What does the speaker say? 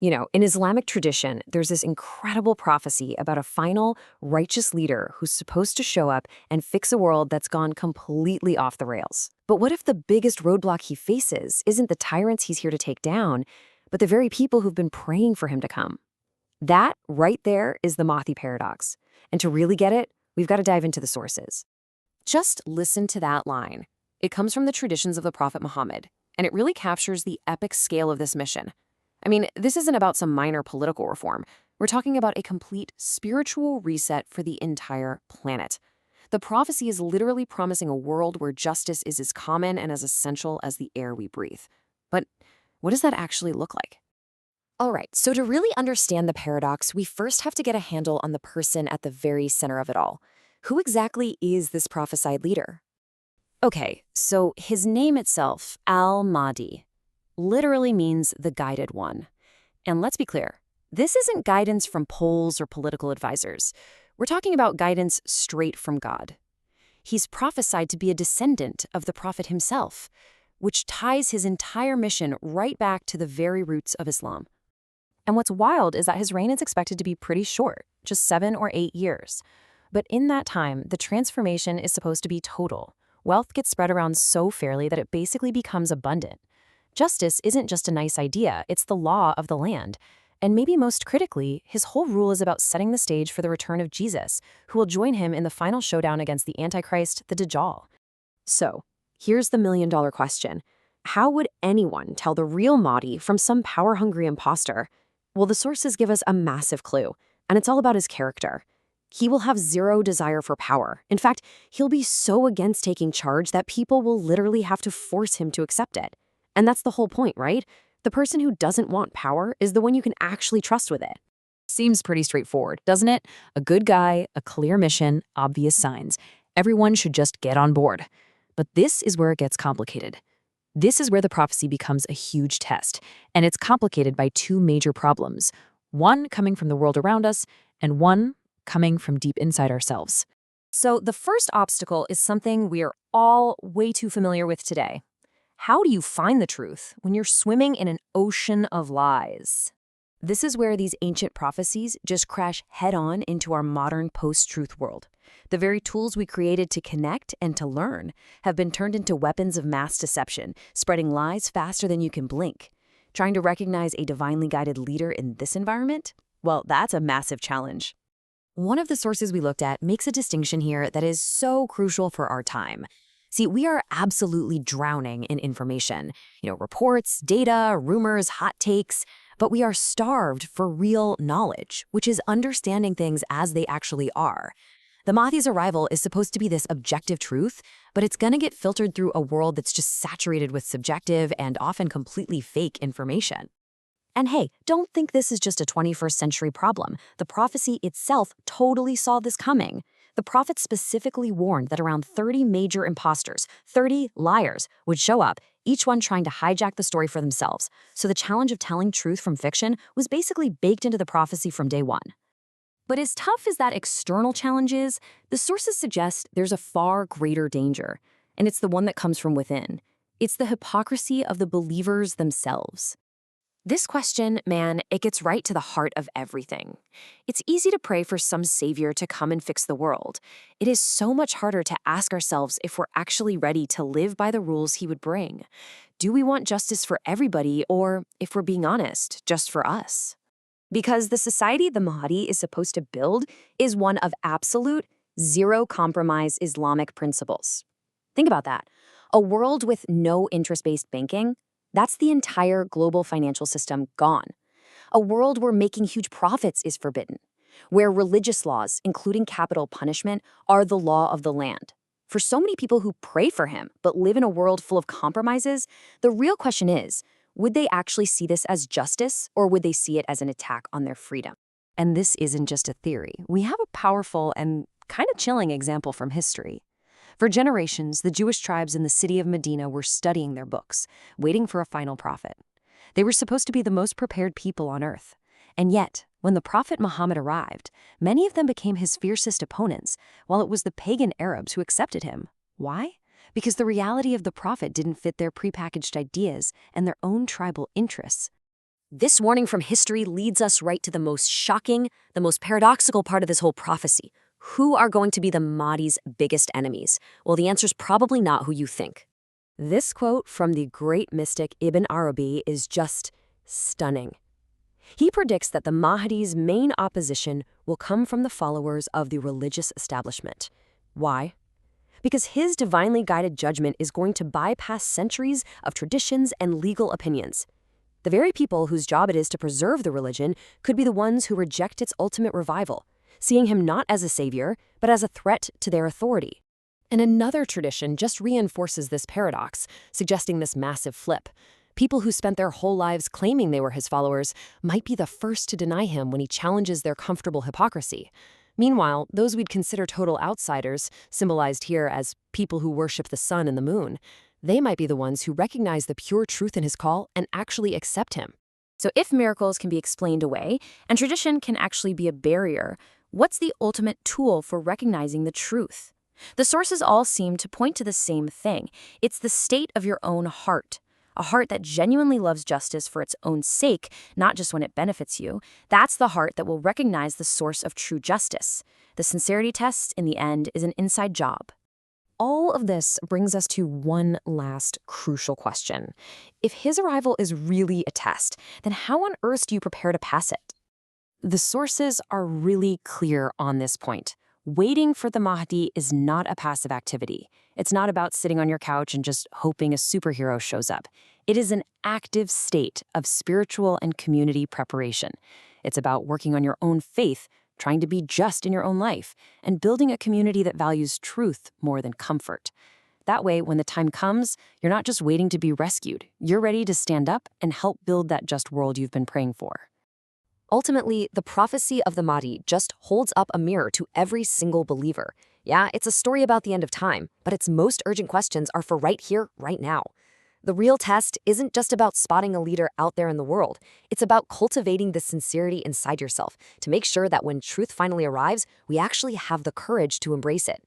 In Islamic tradition, there's this incredible prophecy about a final, righteous leader who's supposed to show up and fix a world that's gone completely off the rails. But what if the biggest roadblock he faces isn't the tyrants he's here to take down, but the very people who've been praying for him to come? That, right there, is the Mahdi paradox. And to really get it, we've got to dive into the sources. Just listen to that line. It comes from the traditions of the Prophet Muhammad, and it really captures the epic scale of this mission. I mean, this isn't about some minor political reform. We're talking about a complete spiritual reset for the entire planet. The prophecy is literally promising a world where justice is as common and as essential as the air we breathe. But what does that actually look like? All right, so to really understand the paradox, we first have to get a handle on the person at the very center of it all. Who exactly is this prophesied leader? Okay, so his name itself, Al-Mahdi, literally means the guided one. And let's be clear, this isn't guidance from polls or political advisors. We're talking about guidance straight from God. He's prophesied to be a descendant of the Prophet himself, which ties his entire mission right back to the very roots of Islam. And what's wild is that his reign is expected to be pretty short, just 7 or 8 years. But in that time, the transformation is supposed to be total. Wealth gets spread around so fairly that it basically becomes abundant. Justice isn't just a nice idea, it's the law of the land. And maybe most critically, his whole rule is about setting the stage for the return of Jesus, who will join him in the final showdown against the Antichrist, the Dajjal. So, here's the million-dollar question. How would anyone tell the real Mahdi from some power-hungry imposter? Well, the sources give us a massive clue, and it's all about his character. He will have zero desire for power. In fact, he'll be so against taking charge that people will literally have to force him to accept it. And that's the whole point, right? The person who doesn't want power is the one you can actually trust with it. Seems pretty straightforward, doesn't it? A good guy, a clear mission, obvious signs. Everyone should just get on board. But this is where it gets complicated. This is where the prophecy becomes a huge test, and it's complicated by 2 major problems. One coming from the world around us, and one coming from deep inside ourselves. So the first obstacle is something we are all way too familiar with today. How do you find the truth when you're swimming in an ocean of lies? This is where these ancient prophecies just crash head-on into our modern post-truth world. The very tools we created to connect and to learn have been turned into weapons of mass deception, spreading lies faster than you can blink. Trying to recognize a divinely guided leader in this environment? Well, that's a massive challenge. One of the sources we looked at makes a distinction here that is so crucial for our time. See, we are absolutely drowning in information. Reports, data, rumors, hot takes. But we are starved for real knowledge, which is understanding things as they actually are. The Mahdi's arrival is supposed to be this objective truth, but it's gonna get filtered through a world that's just saturated with subjective and often completely fake information. And hey, don't think this is just a 21st century problem. The prophecy itself totally saw this coming. The prophet specifically warned that around 30 major imposters, 30 liars, would show up, each one trying to hijack the story for themselves. So the challenge of telling truth from fiction was basically baked into the prophecy from day one. But as tough as that external challenge is, the sources suggest there's a far greater danger, and it's the one that comes from within. It's the hypocrisy of the believers themselves. This question, man, it gets right to the heart of everything. It's easy to pray for some savior to come and fix the world. It is so much harder to ask ourselves if we're actually ready to live by the rules he would bring. Do we want justice for everybody, or, if we're being honest, just for us? Because the society the Mahdi is supposed to build is one of absolute, zero-compromise Islamic principles. Think about that. A world with no interest-based banking, that's the entire global financial system gone. A world where making huge profits is forbidden. Where religious laws, including capital punishment, are the law of the land. For so many people who pray for him but live in a world full of compromises, the real question is, would they actually see this as justice, or would they see it as an attack on their freedom? And this isn't just a theory. We have a powerful and kind of chilling example from history. For generations, the Jewish tribes in the city of Medina were studying their books, waiting for a final prophet. They were supposed to be the most prepared people on earth. And yet, when the prophet Muhammad arrived, many of them became his fiercest opponents, while it was the pagan Arabs who accepted him. Why? Because the reality of the prophet didn't fit their prepackaged ideas and their own tribal interests. This warning from history leads us right to the most shocking, the most paradoxical part of this whole prophecy. Who are going to be the Mahdi's biggest enemies? Well, the answer's probably not who you think. This quote from the great mystic Ibn Arabi is just stunning. He predicts that the Mahdi's main opposition will come from the followers of the religious establishment. Why? Because his divinely guided judgment is going to bypass centuries of traditions and legal opinions. The very people whose job it is to preserve the religion could be the ones who reject its ultimate revival, seeing him not as a savior, but as a threat to their authority. And another tradition just reinforces this paradox, suggesting this massive flip. People who spent their whole lives claiming they were his followers might be the first to deny him when he challenges their comfortable hypocrisy. Meanwhile, those we'd consider total outsiders, symbolized here as people who worship the sun and the moon, they might be the ones who recognize the pure truth in his call and actually accept him. So if miracles can be explained away, and tradition can actually be a barrier, what's the ultimate tool for recognizing the truth? The sources all seem to point to the same thing. It's the state of your own heart. A heart that genuinely loves justice for its own sake, not just when it benefits you. That's the heart that will recognize the source of true justice. The sincerity test, in the end, is an inside job. All of this brings us to one last crucial question. If his arrival is really a test, then how on earth do you prepare to pass it? The sources are really clear on this point. Waiting for the Mahdi is not a passive activity. It's not about sitting on your couch and just hoping a superhero shows up. It is an active state of spiritual and community preparation. It's about working on your own faith, trying to be just in your own life, and building a community that values truth more than comfort. That way, when the time comes, you're not just waiting to be rescued. You're ready to stand up and help build that just world you've been praying for. Ultimately, the prophecy of the Mahdi just holds up a mirror to every single believer. Yeah, it's a story about the end of time, but its most urgent questions are for right here, right now. The real test isn't just about spotting a leader out there in the world. It's about cultivating the sincerity inside yourself to make sure that when truth finally arrives, we actually have the courage to embrace it.